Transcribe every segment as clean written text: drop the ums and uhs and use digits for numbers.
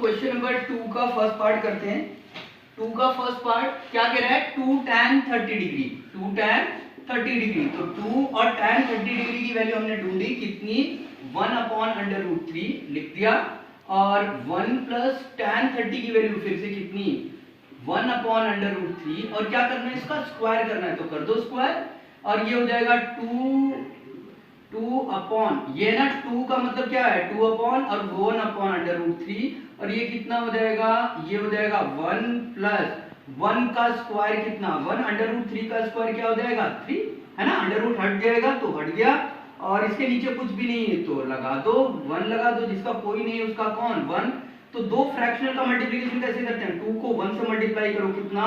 Question number 2 का first part करते हैं। 2 का फर्स्ट पार्ट क्या कह रहा है, 2 tan 30 डिग्री, 2 tan 30 डिग्री। तो 2 और tan 30 डिग्री की वैल्यू हमने ढूंढी कितनी, 1/√3 लिख दिया, और 1 प्लस tan 30 की वैल्यू फिर से कितनी, 1/√3, और क्या करना है, इसका स्क्वायर करना है, तो कर दो स्क्वायर, और ये हो जाएगा 2 अपॉन, ये ना 2 का मतलब क्या है, 2 अपॉन और 1/√3, और ये कितना हो जाएगा, ये हो जाएगा 1 प्लस 1 का स्क्वायर कितना, 1/√3 का स्क्वायर क्या हो जाएगा 3, है ना, अंडर हट जाएगा तो हट गया, और इसके नीचे कुछ भी नहीं है तो लगा दो 1 लगा दो, जिसका कोई नहीं है उसका कौन 1। तो दो फ्रैक्शनल का मल्टीप्लिकेशन कैसे करते हैं, 2 को 1 से मल्टीप्लाई करो, कितना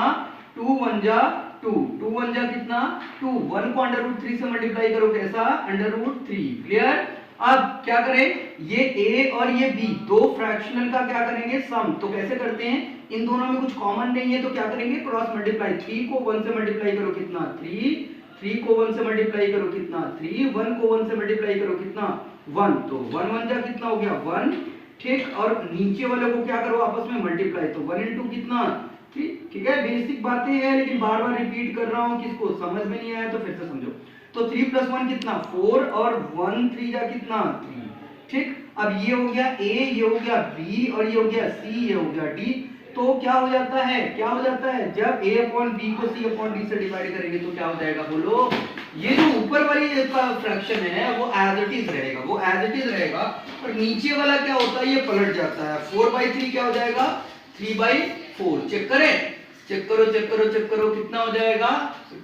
2 1 जा 2, 2 1 जा कितना 2, 1 को अंडर√3 से मल्टीप्लाई करो, कैसा अंडर√3, क्लियर। अब क्या करें, ये a और ये b दो फ्रैक्शनल का क्या करेंगे सम, तो कैसे करते हैं, इन दोनों में कुछ कॉमन नहीं है तो क्या करेंगे क्रॉस मल्टीप्लाई, 3 को 1 से मल्टीप्लाई करो कितना 3, 3 को 1 से मल्टीप्लाई करो कितना 3, 1 को 1 से मल्टीप्लाई करो कितना 1, तो 1 1 जा कितना हो गया 1, ठीक, और नीचे वाले को क्या करो आपस में मल्टीप्लाई, तो 1 into कितना 3, ठीक है, बेसिक बातें हैं लेकिन बार बार रिपीट कर रहा हूं, किसको समझ में नहीं आया तो फिर से समझो। तो 3 + 1 कितना 4, और 1 3 जा कितना 3, ठीक। अब ये हो गया a, ये हो गया b, और ये हो गया c, ये हो गया d। तो क्या हो जाता है, क्या हो जाता है, जब a/b को c/d से डिवाइड करेंगे तो क्या हो जाएगा, बोलो, ये जो ऊपर वाली फ्रैक्शन है वो एज इट इज रहेगा, वो एज इट इज रहेगा, और नीचे वाला क्या होता है, ये पलट जाता है, 4/3 क्या हो जाएगा 3/4। चेक करें, चेक करो चेक करो चेक करो, कितना हो जाएगा,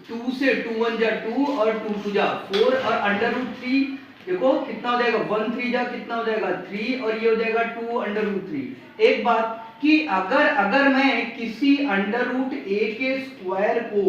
2 से 2 1 जा 2, और 2 2 जा 4, और अंडर√3 देखो कितना हो जाएगा, 1 3 जा कितना हो जाएगा 3, और ये हो जाएगा 2 अंडर√3। एक बात कि अगर मैं किसी अंडर√a के स्क्वायर को,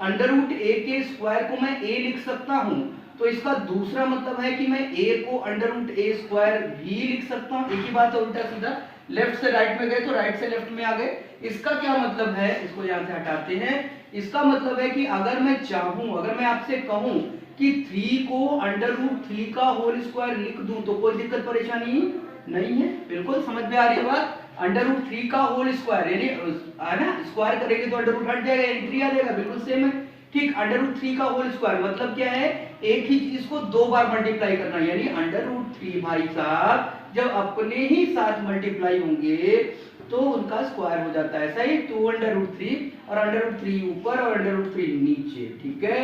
अंडर√a के स्क्वायर को मैं a लिख सकता हूं, तो इसका दूसरा मतलब है कि मैं a को अंडर√a² भी लिख सकता हूं। एक ही बात है, उल्टा सीधा, लेफ्ट से राइट में गए तो राइट से लेफ्ट में आ गए। इसका क्या मतलब है, इसको यहां से हटाते हैं, इसका मतलब है कि अगर मैं चाहूं, अगर मैं आपसे कहूं कि 3 को अंडर√3 का होल स्क्वायर लिख दूं तो कोई दिक्कत परेशानी नहीं है, बिल्कुल समझ में आ रही है बात। अंडर√3 का होल स्क्वायर यानी है ना, स्क्वायर करेंगे तो अंडर रूट हट जाएगा यानी 3 आ जाएगा, बिल्कुल सेम है, ठीक। अंडर√3 का होल स्क्वायर मतलब क्या है, एक ही चीज को दो बार मल्टीप्लाई करना, यानी अंडर√3 भाई साहब जब अपने ही साथ मल्टीप्लाई होंगे तो उनका स्क्वायर हो जाता है, सही। 2 अंडर√3 और अंडर√3 ऊपर और अंडर√3 नीचे, ठीक है।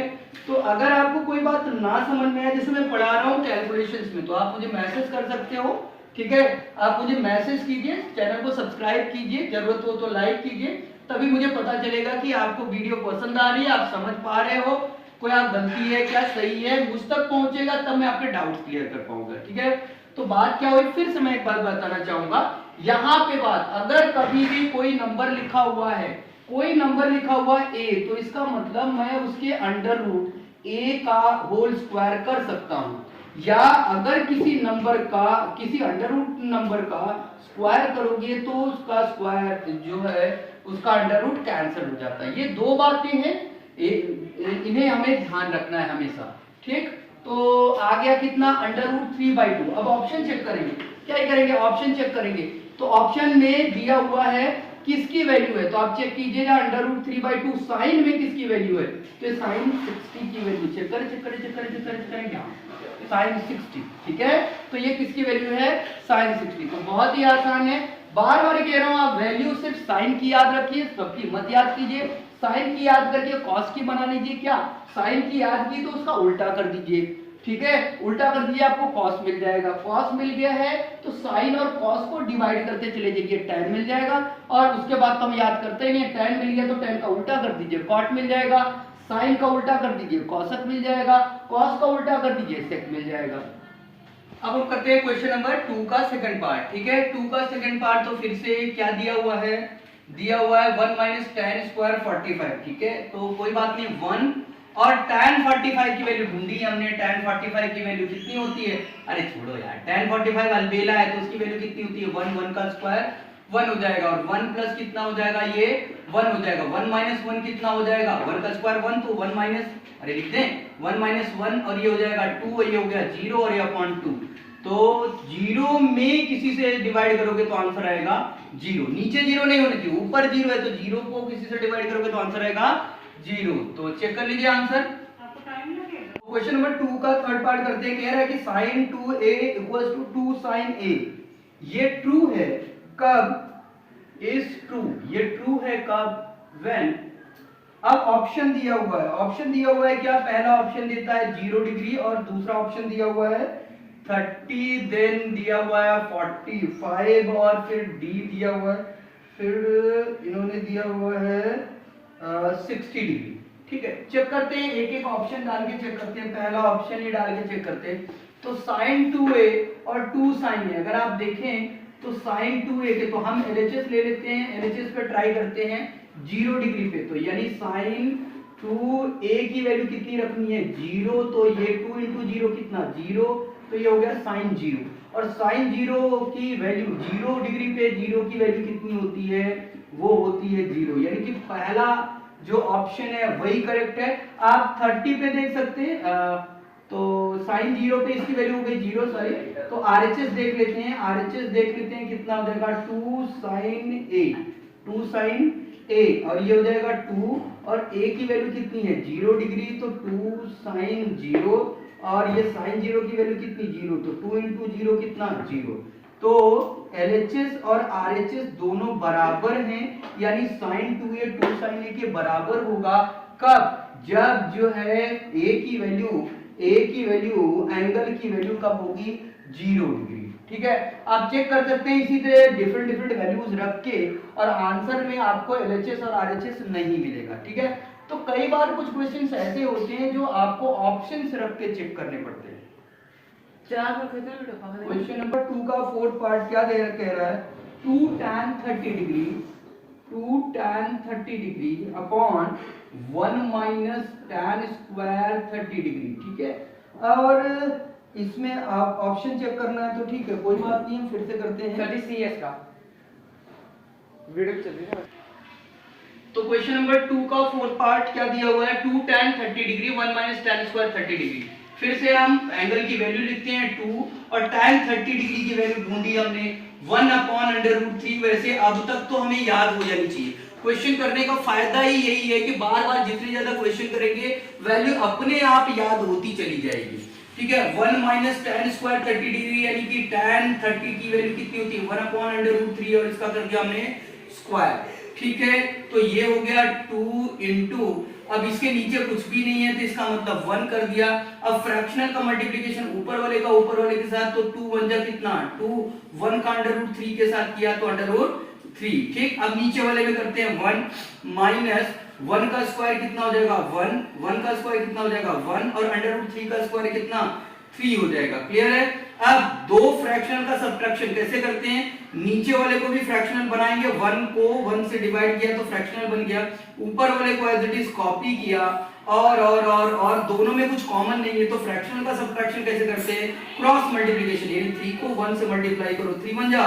तो अगर आपको कोई बात ना समझ में आए, जैसे मैं पढ़ा रहा हूँ कैलकुलेशंस में, तो आप मुझे मैसेज कर सकते हो, ठीक है। आप मुझे मैसेज कीजिए, चैनल को सब्सक्राइब कीजिए, जरूरत हो तो लाइक कीजिए, तभी मुझे पता चलेगा कि आपको वीडियो पसंद आ रही है, आप समझ पा रहे हो, कोई आप गलती है क्या सही है मुझ तक पहुंचेगा, तब मैं आपके डाउट्स क्लियर कर पाऊंगा, ठीक है। तो बात क्या हुई, फिर से मैं एक बात बताना चाहूंगा, यहाँ पे बात, अगर कभी भी कोई नंबर लिखा हुआ है, कोई नंबर लिखा हुआ है a, तो इसका मतलब मैं उसके अंडर√a का होल स्क्वायर कर सकता हूं, या अगर किसी नंबर का, किसी अंडर रूट नंबर का स्क्वायर करोगे तो उसका स्क्वायर जो है उसका अंडर रूट कैंसिल हो जाता है। ये दो बातें हैं, इन्हें हमें ध्यान रखना है हमेशा, ठीक। तो आ गया कितना अंडर√3/2। अब ऑप्शन चेक करेंगे, क्या करेंगे, ऑप्शन चेक करेंगे। तो ऑप्शन में दिया हुआ है किसकी वैल्यू है, तो आप चेक कीजिएगा अंडर√3/2 साइन में किसकी वैल्यू है, तो साइन 60 की वैल्यू चेक करें, चेक करें चेक करें चेक करें चेक करें, साइन 60, ठीक है। तो ये किसकी वैल्यू है, साइन 60। तो बहुत ही आसान है, बार बार कह रहा हूं, आप वैल्यू सिर्फ साइन की याद रखिए, सबकी मत याद कीजिए। साइन की याद करके कॉस की बना लीजिए, क्या साइन की याद की तो उसका उल्टा कर दीजिए, ठीक है, उल्टा कर दीजिए, आपको कॉस मिल जाएगा। कॉस मिल गया है तो साइन और कॉस को डिवाइड करते चले जाइए, tan मिल जाएगा, और उसके बाद तो हम याद करते ही नहीं, tan मिल गया तो tan का उल्टा कर दीजिए, cot मिल जाएगा, साइन का उल्टा कर दीजिए कॉसक मिल जाएगा, कॉस का उल्टा कर दीजिए सेक मिल जाएगा। अब हम करते हैं क्वेश्चन नंबर 2 का सेकंड पार्ट, ठीक है। 2 का सेकंड पार्ट तो फिर से क्या दिया हुआ है, दिया हुआ है 1 - tan² 45, ठीक है। तो कोई बात नहीं, 1 और tan 45 की वैल्यू ढूंढी हमने, tan 45 की वैल्यू कितनी होती है, अरे छोड़ो यार, tan 45 अलबेला है तो उसकी वैल्यू कितनी होती है, 1 1 का स्क्वायर 1 हो जाएगा, और 1 प्लस कितना हो जाएगा, ये 1 हो जाएगा, 1 - 1 कितना हो जाएगा, 1 का स्क्वायर 1, तो 1 - अरे लिख दें 1 - 1, और ये हो जाएगा 2, और ये हो गया 0, और ये अपॉन 2, तो 0 में किसी से डिवाइड करोगे तो आंसर आएगा 0। नीचे 0 नहीं होना चाहिए, ऊपर 0 है तो 0 को किसी से डिवाइड करोगे तो आंसर आएगा 0। तो चेक कर लीजिए आंसर। क्वेश्चन नंबर 2 का थर्ड पार्ट करते हैं। कह रहा है कि sin 2a equals to 2 sin a। ये ट्रू है कब? इज ट्रू, ये ट्रू है कब? व्हेन। अब ऑप्शन दिया हुआ है, ऑप्शन दिया हुआ है क्या? पहला ऑप्शन देता है 0 डिग्री और दूसरा ऑप्शन दिया हुआ है 30, देन दिया हुआ है 45 और फिर डी दिया हुआ है, फिर इन्होंने दिया हुआ है 60 डिग्री। ठीक है, चेक करते हैं, एक एक ऑप्शन डाल के चेक करते हैं। पहला ऑप्शन ही डाल के चेक करते हैं। तो sin 2a और 2 sin a, अगर आप देखें तो sin 2a के तो हम LHS ले लेते हैं, LHS पे ट्राई करते हैं 0 डिग्री पे, तो यानी sin 2a की वैल्यू कितनी रखनी है? 0, तो ये 2 इंटू 0 कितना? 0, तो ये हो गया sin 0। और sin 0 की वैल्यू 0 डिग्री पे 0 की वैल्यू कितनी होती है? वो होती है 0, यानी कि पहला जो ऑप्शन है वही करेक्ट है। आप 30 पे देख सकते हैं, तो sin 0 पे इसकी वैल्यू हो गई 0, सॉरी। तो RHS देख लेते हैं, RHS देख लेते हैं कितना हो जाएगा? 2 sin a, 2 sin a, और ये हो जाएगा 2, और a की वैल्यू कितनी है? 0 डिग्री, तो 2 sin 0, और ये sin 0 की वैल्यू कितनी? 0, तो 2 इंटू 0 कितना? 0। तो LHS और RHS दोनों बराबर हैं, यानी sin 2a 2 sin a के बराबर होगा। कब? जब जो है a की वैल्यू एंगल की वैल्यू कब होगी? 0 डिग्री। ठीक है, आप चेक कर सकते हैं इसी तरह डिफरेंट वैल्यूज रख के, और आंसर में आपको LHS और RHS नहीं मिलेगा। ठीक है, तो कई बार कुछ क्वेश्चंस ऐसे होते हैं जो आपको ऑप्शंस रख के चेक करने पड़ते हैं। क्वेश्चन नंबर 2 का फोर्थ पार्ट क्या कह रहा है? 2 tan 30 degree, 2 tan 30 degree upon 1 minus tan square 30 degree. ठीक है, और इसमें आप ऑप्शन चेक करना है तो ठीक है, कोई बात नहीं, हम फिर से करते हैं। 30 CS का वीडियो चल रही है। तो क्वेश्चन नंबर 2 का फोर्थ पार्ट क्या दिया हुआ है? 2 tan 30 degree 1 minus tan square 30 degree. फिर से हम एंगल की वैल्यू लिखते हैं 2, और tan 30 डिग्री की वैल्यू ढूंढी हमने 1 अपॉन √3। वैसे अब तक तो हमें याद हो जानी चाहिए। क्वेश्चन करने का फायदा ही यही है कि बार बार जितनी ज्यादा क्वेश्चन करेंगे वैल्यू अपने आप याद होती चली जाएगी। ठीक है, 1 माइनस tan स्क्वायर 30 डिग्री, यानी कि tan 30 की वैल्यू कितनी होती है? 1 अपॉन √3, और इसका कर दिया हमने स्क्वायर। ठीक है, तो ये हो गया 2 इंटू, अब इसके नीचे कुछ भी नहीं है तो इसका मतलब 1 कर दिया। अब फ्रैक्शनल का मल्टीप्लिकेशन ऊपर वाले का ऊपर वाले के साथ, तो 2 1 जा कितना? 2, 1 का √3 के साथ किया तो √3। ठीक, अब नीचे वाले में करते हैं 1 माइनस 1 का स्क्वायर कितना हो जाएगा? 1, 1 का स्क्वायर कितना हो जाएगा? 1, और √3 का स्क्वायर कितना? 3 हो जाएगा। क्लियर है? अब दो फ्रैक्शनल का सब्ट्रैक्शन कैसे करते हैं? नीचे वाले को भी फ्रैक्शनल बनाएंगे, 1 को 1 से डिवाइड किया तो फ्रैक्शनल बन गया, ऊपर वाले को एज इट इज कॉपी किया, और दोनों में कुछ कॉमन नहीं है, तो फ्रैक्शनल का सब्ट्रैक्शन कैसे करते हैं? क्रॉस मल्टीप्लिकेशन, यानी 3 को 1 से मल्टीप्लाई करो, 3 1 जा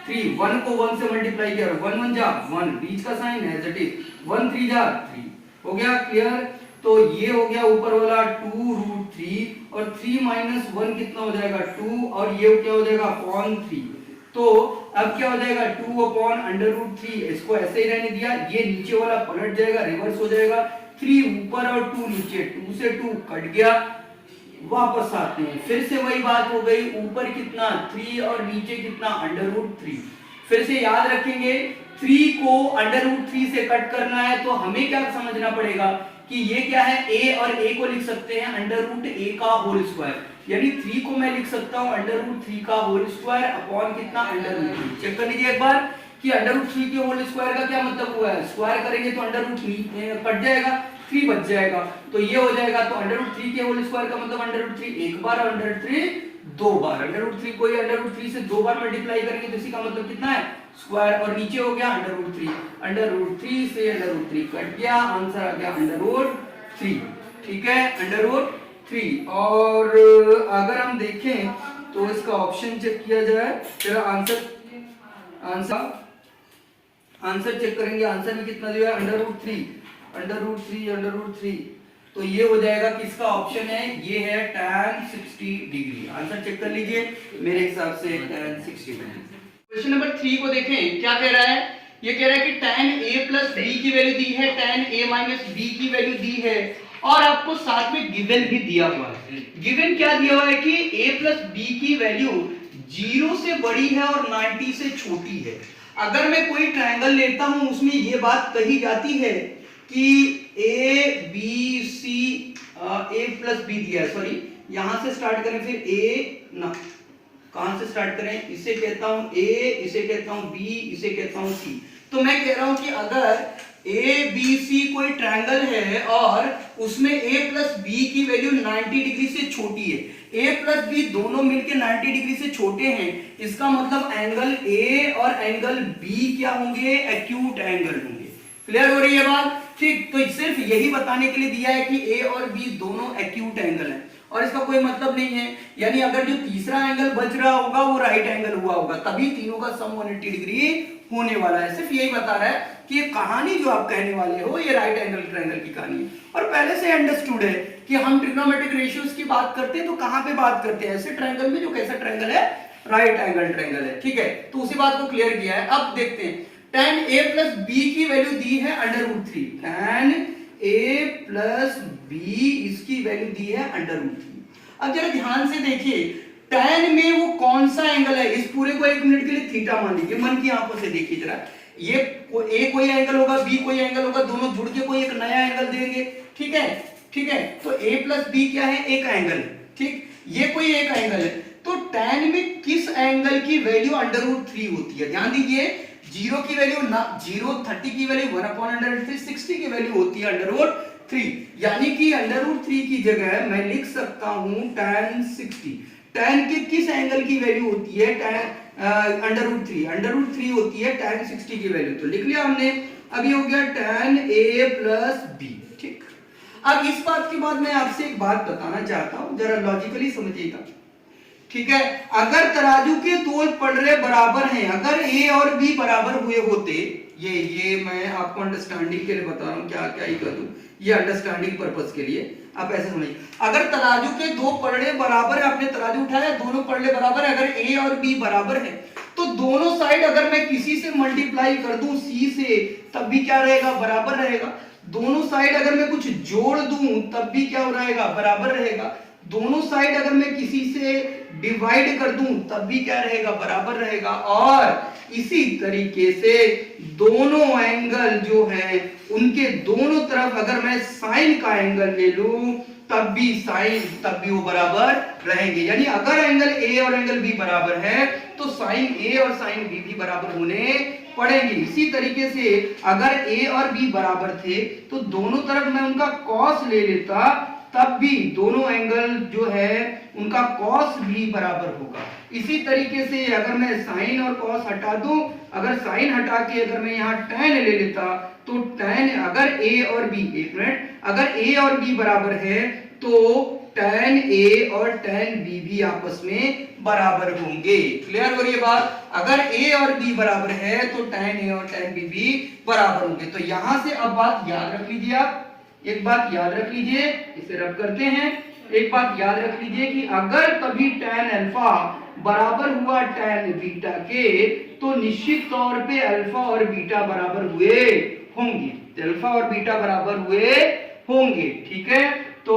3, 1 को 1 से मल्टीप्लाई किया, 1 1 जा 1, बीच का साइन एज इट इज, 1 3 जा 3। हो गया क्लियर? तो ये हो गया ऊपर वाला 2√3, और 3 माइनस 1 कितना हो जाएगा? 2, और ये क्या हो जाएगा? अपॉन 3। तो अब क्या हो जाएगा? 2 अपॉन √3, इसको ऐसे ही रहने दिया, ये नीचे वाला पलट जाएगा, रिवर्स हो जाएगा, 3 ऊपर और 2 नीचे, 2 से 2 कट गया, वापस आते हैं, फिर से वही बात हो गई, ऊपर कितना? 3 और नीचे कितना? √3। फिर से याद रखेंगे 3 को √3 से कट करना है तो हमें क्या समझना पड़ेगा कि ये क्या है? a, और a को लिख सकते हैं √a का होल स्क्वायर, यानी 3 को मैं लिख सकता हूं √3 का होल स्क्वायर अपॉन कितना? √3। चेक कर लीजिए एक बार कि √3 के होल स्क्वायर का क्या मतलब हुआ है? स्क्वायर करेंगे तो √3 कट जाएगा, 3 बच जाएगा, तो ये हो जाएगा। तो √3 के होल स्क्वायर का मतलब √3 एक बार और √3 दो बार। √3 को √3 से दो बार मल्टीप्लाई करेंगे तो इसी का मतलब कितना है? स्क्वायर, और नीचे हो गया √3 से √3 कट गया, आंसर आ गया √3। ठीक है, √3। और अगर हम देखें तो इसका ऑप्शन चेक किया जाए, फिर आंसर चेक करेंगे, आंसर में कितना दिया है? √3, तो ये हो जाएगा किसका ऑप्शन है, ये है tan 60 डिग्री। आंसर चेक कर लीजिए, मेरे हिसाब से tan 60 डिग्री। क्वेश्चन नंबर 3 को देखें, क्या कह रहा है, ये कह रहा है कि tan a प्लस b की वैल्यू दी है, tan a माइनस b की वैल्यू दी है, और आपको साथ में गिवन भी दिया हुआ है। गिवन क्या दिया हुआ है कि a प्लस b की वैल्यू 0 से बड़ी है और 90 से छोटी है। अगर मैं कोई ट्रायंगल लेता हूं उसमें ये बात कही जाती है कि a b c a plus b दिया है, सॉरी यहां से स्टार्ट करें, फिर a ना कहां से स्टार्ट करें, इसे कहता हूं a, इसे कहता हूं b, इसे कहता हूं c। तो मैं कह रहा हूं कि अगर a b c कोई ट्रायंगल है और उसमें a प्लस b की वैल्यू 90 डिग्री से छोटी है, a प्लस b दोनों मिलके 90 डिग्री से छोटे हैं, इसका मतलब एंगल a और एंगल b क्या होंगे, एक्यूट एंगल होंगे। क्लियर हो रही है बात? ठीक, तो सिर्फ यही बताने के लिए दिया है कि a और b दोनों एक्यूट एंगल हैं और इसका कोई मतलब नहीं है, यानी अगर जो तीसरा एंगल बच रहा होगा वो राइट एंगल हुआ होगा, तभी तीनों का सम 180 डिग्री होने वाला है। सिर्फ यही बता रहा है कि ये कहानी जो आप कहने वाले हो ये राइट एंगल ट्रायंगल की कहानी है। और पहले से अंडरस्टूड है कि हम ट्रिग्नोमेट्रिक रेशियोज की बात करते हैं तो कहां पे बात करते हैं, ऐसे ट्रायंगल में जो कैसा ट्रायंगल है, राइट एंगल ट्रायंगल है। ठीक है, तो उसी बात को क्लियर किया है। अब देखते हैं, tan a प्लस b की वैल्यू दी है √3, tan a प्लस b इसकी वैल्यू दी है √3। अब जरा ध्यान से देखिए, tan में वो कौन सा एंगल है, इस पूरे को 1 मिनट के लिए थीटा मान लीजिए, मन की आंखों से देखिए जरा, ये a कोई एंगल होगा, b कोई एंगल होगा, दोनों जुड़ के कोई एक नया एंगल देंगे। ठीक है, ठीक है, तो a प्लस b क्या है, एक एंगल है। ठीक, ये कोई एक एंगल है, तो tan में किस एंगल की वैल्यू √3 होती है, ध्यान दीजिए, 0 की वैल्यू ना 0, 30 की वैल्यू 1/√3, 60 की वैल्यू होती है √3, यानी कि √3 की जगह मैं लिख सकता हूं tan 60। tan के किस एंगल की वैल्यू होती है, tan √3 होती है tan 60 की वैल्यू, तो लिख लिया हमने। अब ये हो गया tan a प्लस b। ठीक, अब इस बात के बाद मैं आपसे एक बात बताना चाहता हूं, जरा लॉजिकली समझिएगा। ठीक है, अगर तराजू के दो पलड़े बराबर हैं, अगर a और b बराबर हुए होते, ये मैं आपको अंडरस्टैंडिंग के लिए बता रहा हूं, क्या क्या ही कर दूं, ये अंडरस्टैंडिंग पर्पस के लिए आप ऐसे समझिए। अगर तराजू के दो पलड़े बराबर है, आपने तराजू उठाया, दोनों पलड़े बराबर है, अगर a और b बराबर है, तो दोनों साइड अगर मैं किसी से मल्टीप्लाई कर दूं c से, तब भी क्या रहेगा, बराबर रहेगा। दोनों साइड अगर मैं कुछ जोड़ दूं तब भी क्या रहेगा, बराबर रहेगा। दोनों साइड अगर मैं किसी से डिवाइड कर दूं तब भी क्या रहेगा, बराबर रहेगा। और इसी तरीके से दोनों एंगल जो है उनके दोनों तरफ अगर मैं साइन का एंगल ले लूं तब भी वो बराबर रहेंगे, यानी अगर एंगल ए और एंगल बी बराबर है तो साइन ए और साइन बी भी बराबर होने पड़ेंगे। इसी तरीके से अगर ए और बी बराबर थे तो दोनों तरफ मैं उनका कॉस ले लेता, तब भी दोनों एंगल जो है उनका कॉस भी बराबर होगा। इसी तरीके से अगर मैं साइन और कॉस हटा दूं, अगर साइन हटा के अगर मैं यहाँ tan ले लेता तो tan, अगर a और b, एक मिनट, अगर a और b बराबर है तो tan a और tan b भी आपस में बराबर होंगे। क्लियर हो रही है बात? अगर a और b बराबर है तो tan a और tan b भी बराबर होंगे। तो यहां से अब बात याद रख लीजिए, आप एक बात याद रख लीजिए, इसे रब करते हैं। एक बात याद रख लीजिए कि अगर कभी tan अल्फा बराबर हुआ tan बीटा के तो निश्चित तौर पे अल्फा और बीटा बराबर हुए होंगे, अल्फा और बीटा बराबर हुए होंगे। ठीक है, तो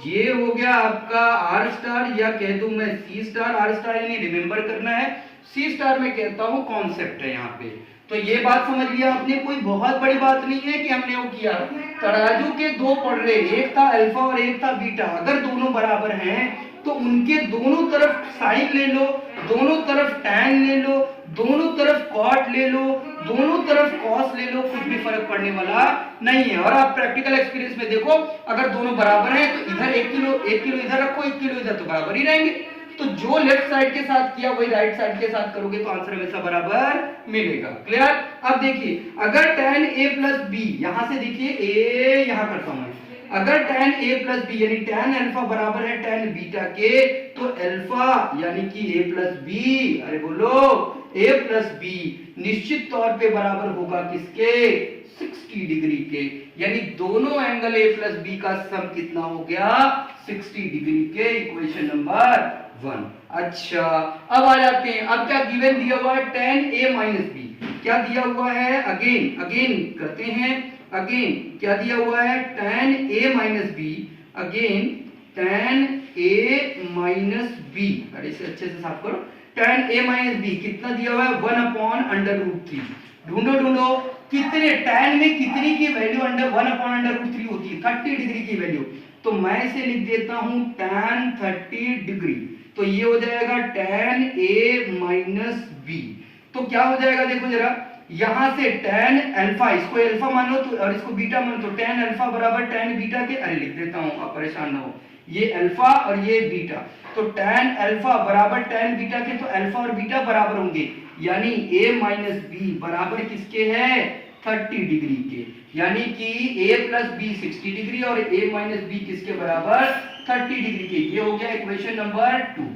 ये हो गया आपका आर स्टार, या कह दूं मैं सी स्टार। आर स्टार यानी रिमेंबर करना है, सी स्टार में कहता हूं कॉन्सेप्ट है यहाँ पे। तो ये बात समझ लिया आपने, कोई बहुत बड़ी बात नहीं है कि हमने वो किया। तराजू के दो पलड़े, एक था अल्फा और एक था बीटा, अगर दोनों बराबर हैं तो उनके दोनों तरफ साइन ले लो, दोनों तरफ tan ले लो, दोनों तरफ cot ले लो, दोनों तरफ cos ले लो, कुछ भी फर्क पड़ने वाला नहीं है। और आप प्रैक्टिकल एक्सपीरियंस में देखो, अगर दोनों बराबर हैं तो इधर 1 किलो इधर रखो, 1 किलो इधर, तो बराबर ही रहेंगे। तो जो लेफ्ट साइड के साथ किया वही राइट साइड के साथ करोगे तो आंसर हमेशा बराबर मिलेगा। क्लियर? अब देखिए, अगर tan a प्लस b, यहां से देखिए a यहां करता हूं मैं, अगर tan a प्लस b यानी tan अल्फा बराबर है tan बीटा के, तो अल्फा यानी कि a प्लस b, अरे बोलो, a प्लस बी निश्चित तौर पे बराबर होगा किसके, 60 डिग्री के। यानी दोनों एंगल a प्लस बी का सम कितना हो गया, 60 डिग्री के। Equation number 1। अच्छा अब आ जाते हैं, अब क्या गिवन दिया हुआ है, tan a माइनस बी। क्या दिया हुआ है, अगेन करते हैं, अगेन क्या दिया हुआ है, tan a minus B, again tan a minus B. अरे इसे अच्छे से साफ करो। tan a माइनस बी कितना दिया हुआ है, 1/√3। ढूंढो कितने tan में कितनी की वैल्यू अंडर 1/√3 होती है, 30 डिग्री की वैल्यू। तो मैं इसे लिख देता हूं tan 30 डिग्री। तो ये हो जाएगा tan a माइनस बी। तो क्या हो जाएगा, देखो जरा, यहां से tan अल्फा, इसको अल्फा मानो तो और इसको बीटा मानो, तो tan अल्फा बराबर tan बीटा के, अरे लिख देता हूं, आप परेशान ना हो, ये अल्फा और ये बीटा। तो tan अल्फा बराबर tan बीटा के, तो अल्फा और बीटा बराबर होंगे, यानी a माइनस बी बराबर किसके है, 30 डिग्री के। यानी कि a प्लस बी 60 डिग्री और a माइनस बी किसके बराबर, 30 डिग्री के। ये हो गया इक्वेशन नंबर 2।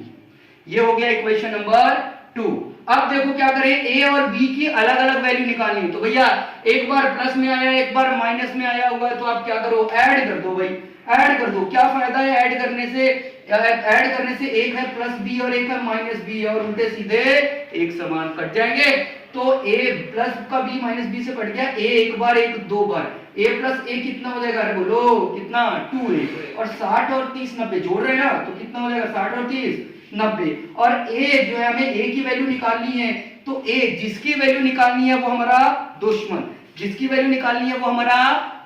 ये हो गया इक्वेशन नंबर 2। अब देखो क्या करें, a और b की अलग अलग वैल्यू निकालनी है। तो भैया एक बार प्लस में आया, एक बार माइनस में आया हुआ है, तो आप क्या करो, ऐड कर दो भाई, ऐड कर दो। क्या फायदा है ऐड करने से, ऐड करने से एक है प्लस बी और एक है माइनस बी, और उल्टे सीधे एक समान कट जाएंगे। तो a प्लस का b माइनस बी से कट गया, a एक बार एक दो बार, a प्लस a कितना हो जाएगा, बोलो कितना, 2a। और 60 और 30 90 जोड़ रहे हैं ना, तो कितना हो जाएगा, 60 और 30 90। और a जो है, हमें a की वैल्यू निकालनी है, तो a जिसकी वैल्यू निकालनी है वो हमारा दुश्मन, जिसकी वैल्यू निकालनी है वो हमारा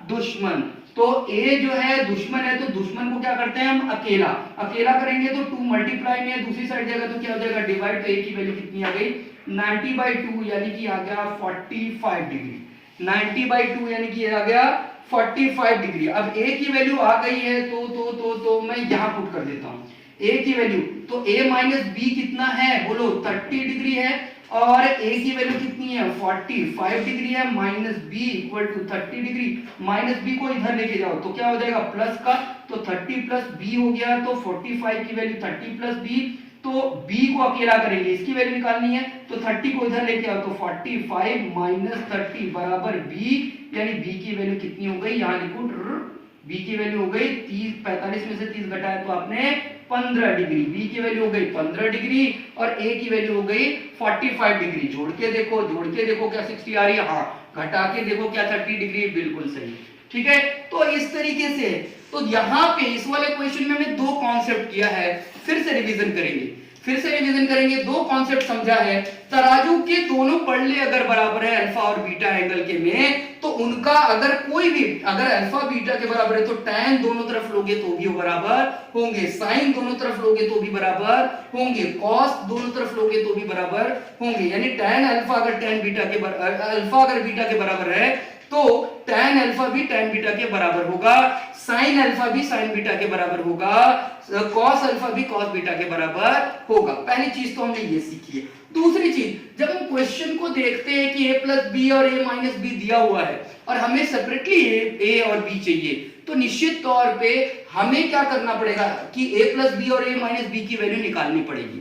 दुश्मन। तो a जो है दुश्मन है, तो दुश्मन को क्या करते हैं हम, अकेला, अकेला करेंगे तो 2 मल्टीप्लाई में दूसरी साइड जाएगा तो क्या हो जाएगा, डिवाइड। तो a की वैल्यू कितनी आ गई, 90/2, यानी कि आ गया 45 डिग्री। 90/2 यानी कि आ गया 45 डिग्री। अब a की वैल्यू आ गई है, तो मैं यहां पुट कर देता हूं a की वैल्यू। तो a माइनस बी कितना है, बोलो 30 डिग्री है, और a की वैल्यू कितनी है, 45 डिग्री है, minus b equal to 30 degree. Minus b को इधर लेके जाओ तो क्या हो जाएगा, प्लस का, तो 30 प्लस b हो गया, तो 45 की वैल्यू 30 प्लस b, तो b को अकेला करेंगे, इसकी वैल्यू निकालनी है, तो 30 को इधर लेके आओ, तो 45 माइनस 30 बराबर b, यानी b की वैल्यू कितनी हो गई, यहां लिखो, b की वैल्यू हो गई 30, 45 में से 30 घटाया तो आपने 15 डिग्री, b की वैल्यू हो गई 15 डिग्री, और a की वैल्यू हो गई 45 डिग्री। जोड़ के देखो क्या 60 आ रही है, हाँ, घटा के देखो क्या 30 डिग्री, बिल्कुल सही। ठीक है, तो इस तरीके से, तो यहाँ पे इस वाले क्वेश्चन में हमने दो कॉन्सेप्ट किया है, फिर से रिवीजन करेंगे, दो कॉन्सेप्ट समझा है। तराजू के दोनों पड़ले अगर बराबर है अल्फा और बीटा एंगल के में, तो उनका अगर कोई भी, अगर अल्फा बीटा के बराबर है तो tan दोनों तरफ लोगे तो भी बराबर होंगे, sin दोनों तरफ लोगे तो भी बराबर होंगे, cos दोनों तरफ लोगे तो भी बराबर होंगे। यानी tan अल्फा अगर tan बीटा के अल्फा अगर बीटा के बराबर है, तो tan अल्फा भी tan बीटा के बराबर होगा, sin अल्फा भी sin बीटा के बराबर होगा, cos अल्फा भी cos बीटा के बराबर होगा। पहली चीज तो हमने ये सीखी है। दूसरी चीज, जब हम क्वेश्चन को देखते हैं कि a प्लस बी और a माइनस बी दिया हुआ है और हमें सेपरेटली a और b चाहिए, तो निश्चित तौर पे हमें क्या करना पड़ेगा कि a प्लस बी और a माइनस बी की वैल्यू निकालनी पड़ेगी।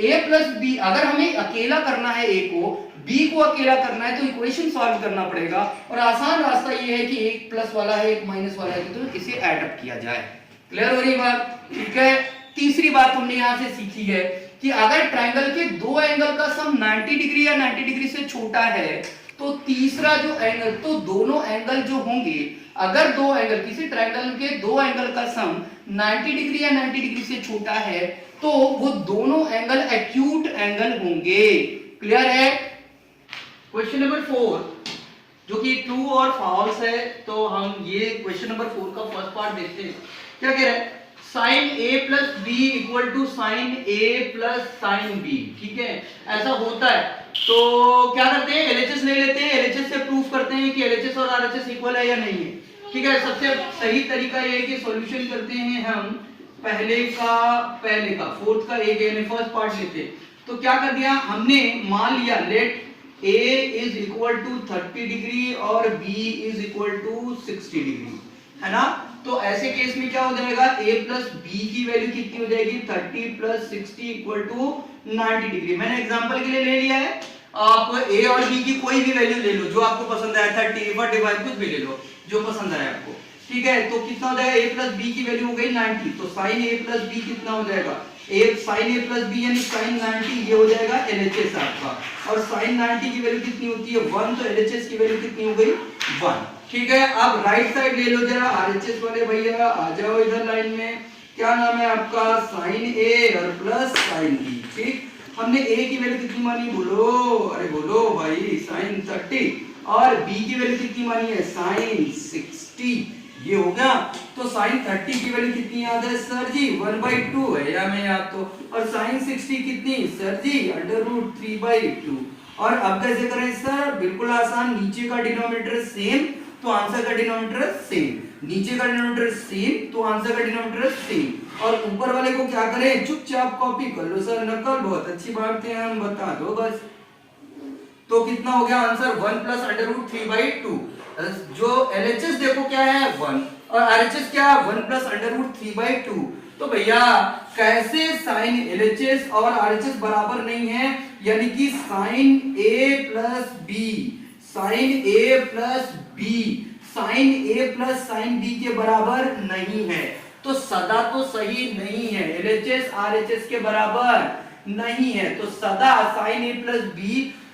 a प्लस बी, अगर हमें अकेला करना है a को, b को अकेला करना है, तो इक्वेशन सॉल्व करना पड़ेगा, और आसान रास्ता ये है कि एक प्लस वाला है एक माइनस वाला है, तो इसे ऐड अप किया जाए। क्लियर हो रही बात, ठीक है। तीसरी बात हमने यहां से सीखी है कि अगर ट्रायंगल के दो एंगल का सम 90 डिग्री या 90 डिग्री से छोटा है, तो तीसरा जो एंगल, तो दोनों एंगल जो होंगे, अगर दो एंगल, किसी ट्रायंगल के दो एंगल का सम 90 डिग्री या 90 डिग्री से छोटा है, तो वो दोनों एंगल एक्यूट एंगल होंगे। क्लियर है। क्वेश्चन नंबर 4 जो कि ट्रू और फॉल्स है, तो हम ये क्वेश्चन नंबर 4 का फर्स्ट पार्ट देखते हैं। क्या कह रहा है, sine a plus B equal to sine a plus sine B. ठीक है, ऐसा होता है, तो क्या करते हैं, LHS ले लेते हैं, LHS से प्रूफ करते हैं कि LHS और RHS इक्वल है या नहीं है। ठीक है, सबसे सही तरीका ये है कि सॉल्यूशन करते हैं हम पहले का फोर्थ का एक, यानी फर्स्ट पार्ट लेते हैं। तो क्या कर दिया हमने, मान लिया let a is equal to 30 degree और b is equal to 60 degree, है ना। तो ऐसे केस में क्या हो जाएगा, a प्लस बी की वैल्यू कितनी हो जाएगी, 30 प्लस 60 इक्वल टू 90 डिग्री। मैंने एग्जांपल के लिए ले लिया है, आप a और b की कोई भी वैल्यू ले लो जो आपको पसंद आया, 30, 45 कुछ भी ले लो जो पसंद आया आपको, ठीक है। तो कितना हो जाएगा, a प्लस b की वैल्यू हो गई 90, तो sin a प्लस b कितना हो जाएगा, a sin a plus b यानी sin 90, ये हो जाएगा LHS आपका। और sin 90 की वैल्यू कितनी होती है 1, तो LHS की वैल्यू कितनी हो गई 1, ठीक है। अब राइट साइड ले लो जरा, RHS वाले भैया आ जाओ इधर लाइन में, क्या नाम है आपका, sin a और प्लस sin b, ठीक। हमने a की वैल्यू कितनी मानी, बोलो, अरे बोलो भाई, sin 30, और b की वैल्यू कितनी मानी है, sin 60, ये हो गया। तो sin 30 की वैल्यू कितनी याद है सर जी, 1/2 है या मैं याद तो, और sin 60 कितनी सर जी, √3/2। और अब कैसे करें सर, बिल्कुल आसान, नीचे का डिनोमिनेटर सेम तो आंसर का डिनोमिनेटर सेम, नीचे का डिनोमिनेटर सेम तो आंसर का डिनोमिनेटर सेम, और ऊपर वाले को क्या करें, चुपचाप कॉपी कर लो सर, नकल बहुत अच्छी बात है, हम बता दो बस। तो कितना हो गया आंसर, 1 प्लस √3/2, जो LHS देखो क्या है 1 और RHS क्या है 1 प्लस √3/2। तो भैया कैसे साइन LHS और RHS बराबर नहीं है, यानी कि sine A plus B, sine A plus B, sine A plus sine B के बराबर नहीं है, तो सदा तो सही नहीं है, LHS RHS के बराबर नहीं है, तो सदा साइन A प्लस B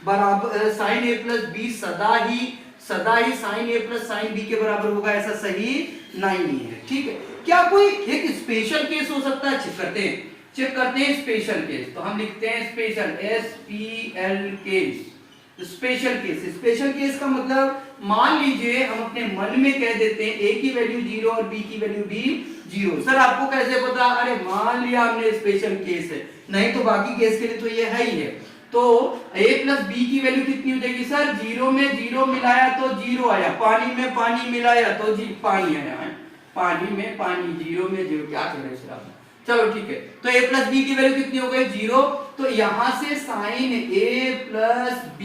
बराबर, साइन A प्लस B सदा ही sine A plus sine B के बराबर होगा, ऐसा सही नहीं है, ठीक है। क्या कोई एक स्पेशल केस हो सकता है, चेक करते हैं स्पेशल केस। तो हम लिखते हैं special, SPL case, special case का मतलब, मान लीजिए हम अपने मन में कह देते हैं a की वैल्यू 0 और b की वैल्यू भी 0। सर आपको कैसे पता, अरे मान लिया हमने स्पेशल केस है, नहीं तो बाकी केस के लिए तो ये है ही है। तो a प्लस b की वैल्यू कितनी हो जाएगी सर, 0 में 0 मिलाया तो 0 आया, पानी में पानी मिलाया तो जी पानी आया है, पानी में पानी, 0 में 0, क्या कर रहे हैं सर आप, चलो ठीक है। तो a प्लस b की वैल्यू कितनी हो गई 0, तो यहां से साइन a प्लस b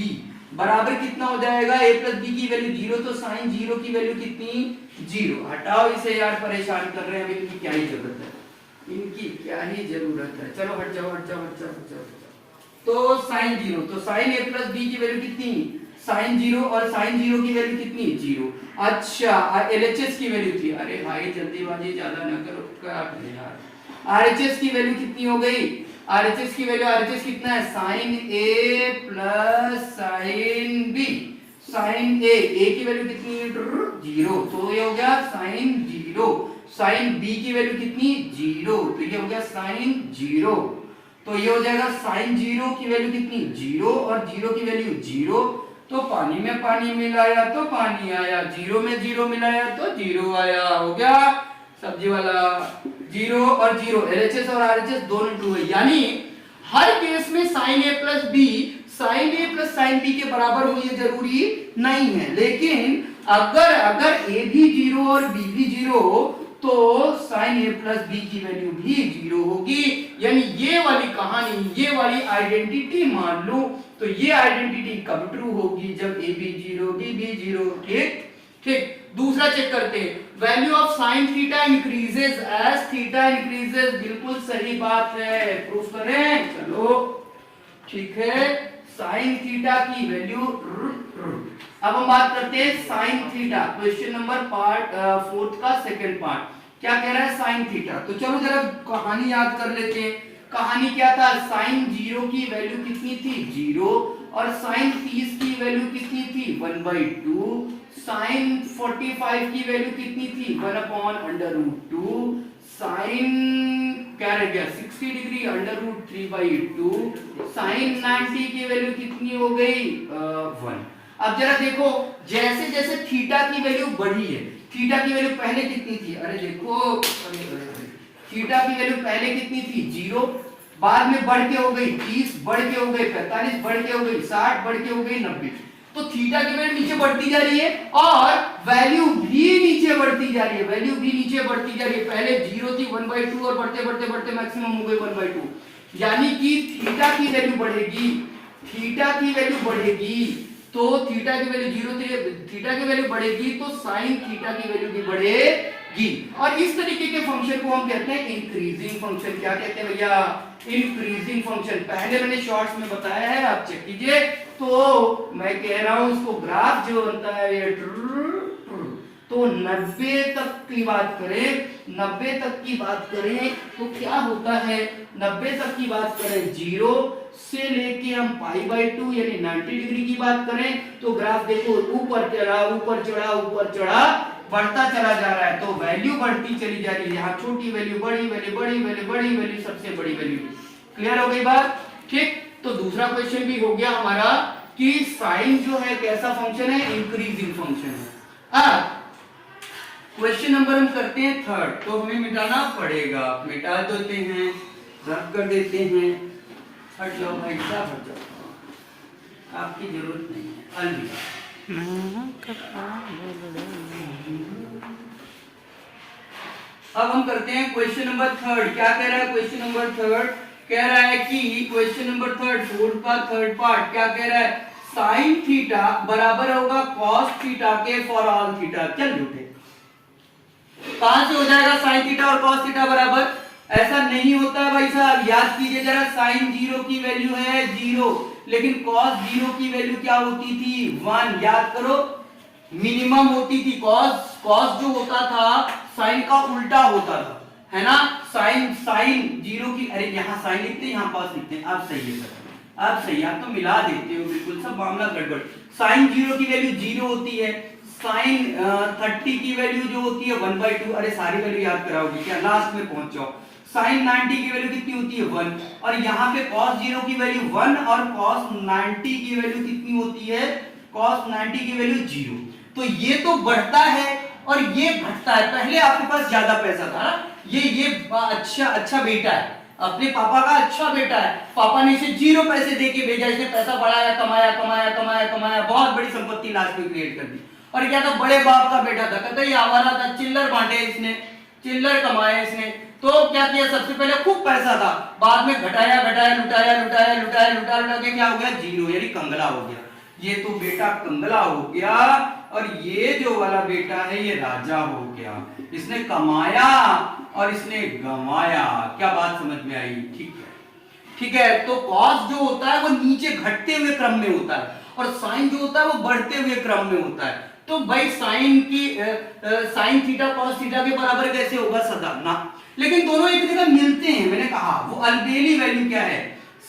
बराबर कितना हो जाएगा, a प्लस b की वैल्यू 0, तो साइन 0 की वैल्यू कितनी 0। हटाओ इसे यार, परेशान कर रहे हैं, इनकी क्या ही जरूरत है, इनकी क्या ही जरूरत है, चलो हट जाओ हट जाओ हट जाओ हट जाओ। तो साइन 0, तो साइन a प्लस b की वैल्यू कितनी, साइन 0, और साइन 0 की वैल्यू कितनी 0। अच्छा LHS की वैल्यू थी, अरे भाई जल्दीबाजी ज्यादा ना करो, क्या करें यार, RHS की वैल्यू कितनी हो गई, RHS की वैल्यू, RHS कितना है, sine A plus sine B, sine A की वैल्यू कितनी है 0, तो ये हो गया साइन 0, साइन B की वैल्यू कितनी 0, तो ये हो गया साइन 0, तो ये हो जाएगा साइन 0 की वैल्यू कितनी 0, और 0 की वैल्यू 0, तो पानी में पानी मिलाया तो पानी आया, 0 में 0 मिलाया तो 0 आया, हो गया सब्जी वाला। 0 और 0, LHS और RHS दोनों ट्रू है, यानी हर केस में sine A plus B sine A plus sine B के बराबर हो ये जरूरी नहीं है, लेकिन अगर A भी 0 और B भी 0 तो साइन A प्लस B की वैल्यू भी 0 होगी, यानी ये वाली कहानी, ये वाली आइडेंटिटी मान लो, तो ये आइडेंटिटी कब ट्रू होगी, जब A भी 0 B भी 0, ठीक ठीक। दूसरा चेक करते हैं, value of sine theta increases as theta increases, बिल्कुल सही बात है, प्रूफ करें, चलो ठीक है। साइन थीटा की वैल्यू, अब हम बात करते हैं sine theta, question number part 4 का सेकंड पार्ट, क्या कह रहा है साइन थीटा। तो चलो जरा कहानी याद कर लेते हैं, कहानी क्या था, साइन 0 की वैल्यू कितनी थी 0, और साइन 30 की वैल्यू कितनी थी 1/2, साइन 45 की वैल्यू कितनी थी 1/√2, साइन क्या रह गया 60 डिग्री √3/2, साइन 90 की वैल्यू कितनी हो गई 1। अब जरा देखो, जैसे जैसे थीटा की वैल्यू बढ़ी है, थीटा की वैल्यू पहले कितनी थी, अरे देखो थीटा की वैल्यू पहले कितनी थी 0, बाद में बढ़ के हो गई 30, बढ़ के हो गई 45, बढ़ के हो गई 60, बढ़ के हो गई 90, तो थीटा की वैल्यू नीचे बढ़ती जा रही है और वैल्यू भी नीचे बढ़ती जा रही है, वैल्यू भी नीचे बढ़ती जा रही है, पहले 0 थी 1/2 और बढ़ते बढ़ते बढ़ते मैक्सिमम हो गई 1/2, यानी कि थीटा की वैल्यू बढ़ेगी, थीटा की वैल्यू बढ़ेगी, तो थीटा की वैल्यू 0 थी, थीटा की वैल्यू बढ़ेगी तो साइन थीटा की वैल्यू भी बढ़ेगी, और इस तरीके के फंक्शन को हम कहते हैं इंक्रीजिंग फंक्शन। क्या कहते हैं भैया, इंक्रीजिंग फंक्शन, पहले मैंने शॉर्ट्स में बताया है, आप चेक कीजिए। तो मैं कह रहा हूं उसको ग्राफ जो बनता है ये तो 90 तक की बात करें, 90 तक की बात करें तो क्या होता है, 90 तक की बात करें 0 से लेके हम π/2 यानी 90 डिग्री की बात करें तो ग्राफ देखो ऊपर चढ़ा ऊपर चढ़ा ऊपर चढ़ा बढ़ता चला जा रहा है, तो वैल्यू बढ़ती चली जा रही है, यहाँ छोटी वैल्यू बड़ी वैल्यू बड़ी वैल्यू बड़ी वैल्यू सबसे बड़ी वैल्यू। क्लियर हो गई बात? ठीक, तो दूसरा क्वेश्चन भी हो गया हमारा कि साइन जो है कैसा फंक्शन है, इंक्रीजिंग फंक्शन है। क्वेश्चन नंबर हम करते हैं थर्ड, तो हमें मिटाना पड़ेगा, मिटा देते हैं, रद्द कर देते हैं, हट जाओ भाई साहब हट जाओ, आपकी जरूरत नहीं है, अलविदा। अब हम करते हैं क्वेश्चन नंबर थर्ड। क्या कह रहा है क्वेश्चन नंबर थर्ड? कह रहा है कि क्वेश्चन नंबर थर्ड फोर्थ का थर्ड पार्ट क्या कह रहा है, साइन थीटा बराबर होगा कॉस थीटा के फॉर ऑल थीटा। चल झूठे, कहां से हो जाएगा साइन थीटा और कॉस थीटा बराबर? ऐसा नहीं होता है भाई साहब, याद कीजिए जरा, साइन 0 की वैल्यू है 0, लेकिन कॉस 0 की वैल्यू क्या होती थी 1। याद करो, मिनिमम होती थी कॉस, कॉस जो होता था साइन का उल्टा होता था, है ना। साइन 0 की, अरे यहाँ साइन लिखते हैं यहाँ कॉस लिखते हैं, आप सही है सर, आप सही, आप तो मिला देते हो बिल्कुल, सब मामला गड़बड़। साइन 0 की वैल्यू 0 होती है, साइन 30 की वैल्यू जो होती है 1/2, अरे सारी वैल्यू याद कराओगे क्या, लास्ट में पहुंच जाओ। साइन 90 की वैल्यू कितनी होती है 1, और यहाँ पे cos 0 की वैल्यू 1 और cos 90 की वैल्यू कितनी होती है, cos 90 की वैल्यू 0। तो ये तो बढ़ता है और ये घटता है। पहले आपके पास ज्यादा पैसा था ना, ये अच्छा बेटा है, अपने पापा का अच्छा बेटा है, पापा ने इसे 0 पैसे देके भेजा, इसने पैसा बढ़ाया कमाया कमाया कमाया कमाया, बहुत बड़ी संपत्ति लास्ट में क्रिएट कर दी। और क्या था, बड़े बाप का बेटा था, कहता ये आवारा था, चिल्लर बांटे इसने, चिल्लर कमाए इसने, तो क्या किया, सबसे पहले खूब पैसा था, बाद में घटाया घटाया लुटाया लुटाया लुटाया लुटा लुटा के क्या हो गया 0, यानी कंगला हो गया। ये तो बेटा कंगला हो गया, और ये जो वाला बेटा है ये राजा हो गया, इसने कमाया और इसने गंवाया। क्या बात समझ में आई? ठीक है, ठीक है। तो कॉस जो होता है वो नीचे घटते हुए क्रम में होता है, और साइन जो होता है वो बढ़ते हुए क्रम में होता है। तो भाई साइन की साइन थीटा कॉस थीटा के बराबर कैसे होगा सदा ना, लेकिन दोनों एक जगह मिलते हैं। मैंने कहा वो अलबेली वैल्यू क्या है,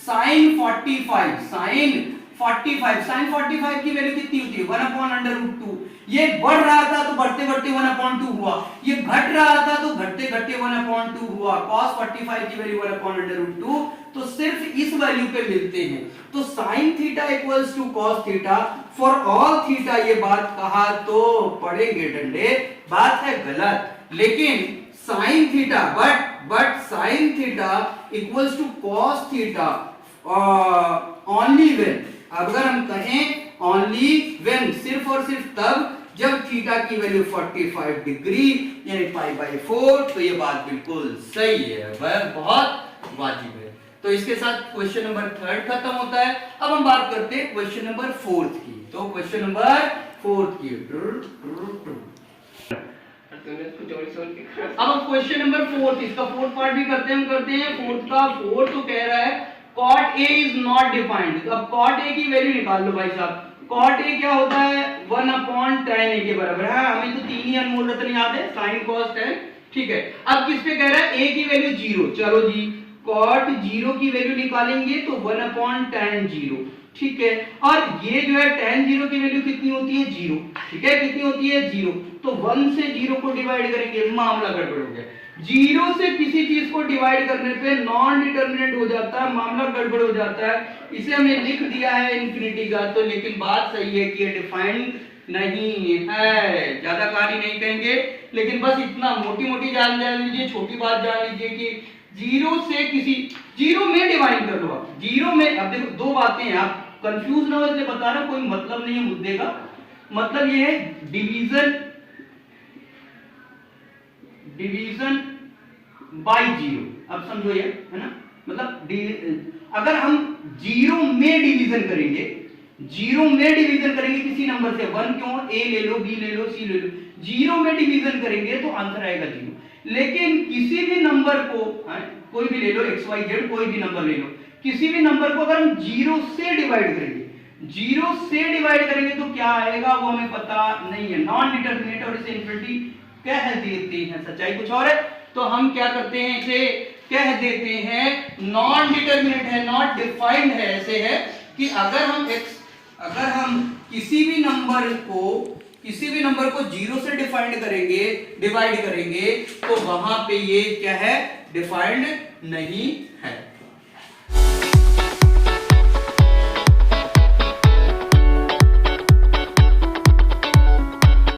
साइन 45, साइन 45 की वैल्यू कितनी होती है 1/√2। ये बढ़ रहा था तो बढ़ते बढ़ते 1/2 हुआ, ये घट रहा था तो घटते घटते 1/2 हुआ। cos 45 की वैल्यू 1/√2, तो सिर्फ इस वैल्यू पे मिलते हैं। तो sin theta equals to cos theta for all theta, ये बात कहा तो पड़ेंगे डंडे, बात है गलत। लेकिन sin theta but sin theta equals to cos theta only when, अगर हम कहें ओनली व्हेन, सिर्फ और सिर्फ तब जब थीटा की वैल्यू 45 डिग्री यानी π/4, तो ये बात बिल्कुल सही है, वह बहुत वाजिब है। तो इसके साथ क्वेश्चन नंबर थर्ड खत्म होता है। अब हम बात करते हैं क्वेश्चन नंबर फोर्थ की। तो क्वेश्चन नंबर फोर्थ की, अब हम क्वेश्चन नंबर फोर्थ, इसका फोर्थ पार्ट भी करते हैं फोर्थ का। फोर्थ तो कह रहा है cot A is not defined। अब cot A की वैल्यू निकाल लो भाई साहब। cot A क्या होता है 1/tan A के बराबर है, हमें तो तीन ही अनमोल रत्न याद है, sin cos tan, ठीक है। अब किस पे कह रहा है, A की वैल्यू 0, चलो जी cot 0 की वैल्यू निकालेंगे तो 1/tan 0, ठीक है। और ये जो है tan 0 की वैल्यू कितनी होती है 0, ठीक है, कितनी होती है 0, तो 1 से 0 को डिवाइड करेंगे, मामला गड़बड़ हो गया। 0 से किसी चीज को डिवाइड करने पे नॉन डिटरमिनेंट हो जाता है, मामला गड़बड़ हो जाता है। इसे हमने लिख दिया है इंफिनिटी का, तो लेकिन बात सही है कि ये डिफाइंड नहीं है, ज्यादा कहानी नहीं कहेंगे, लेकिन बस इतना मोटी मोटी जान लीजिए, छोटी बात जान लीजिए कि 0 से किसी 0 में डिवाइड कर लो आप 0 में। अब देखो दो बातें हैं, आप कंफ्यूज ना हो इसलिए बता रहा हूं, कोई मतलब नहीं है मुद्दे का। मतलब ये है डिवीजन बाय 0, अब समझो ये है ना, मतलब अगर हम 0 में डिवीजन करेंगे, 0 में डिवीजन करेंगे किसी नंबर से, 1 क्यों, a ले लो, b ले लो, c ले लो, 0 में डिवीजन करेंगे तो आंसर आएगा 0। लेकिन किसी भी नंबर को, कोई भी ले लो, x y z कोई भी नंबर ले लो, किसी भी नंबर को अगर हम 0 से डिवाइड करेंगे, जीरो से डिवाइड करेंगे तो क्या आएगा वो हमें पता नहीं है, नॉन डिटरमिनेट, और इसे इनफिनिटी कह देते हैं। सच्चाई कुछ और है, तो हम क्या करते हैं, इसे कह देते हैं नॉन डिटरमिनेट है, नॉट डिफाइंड है। ऐसे है कि अगर हम किसी भी नंबर को जीरो से डिवाइड करेंगे तो वहां पे ये क्या है, डिफाइंड नहीं है।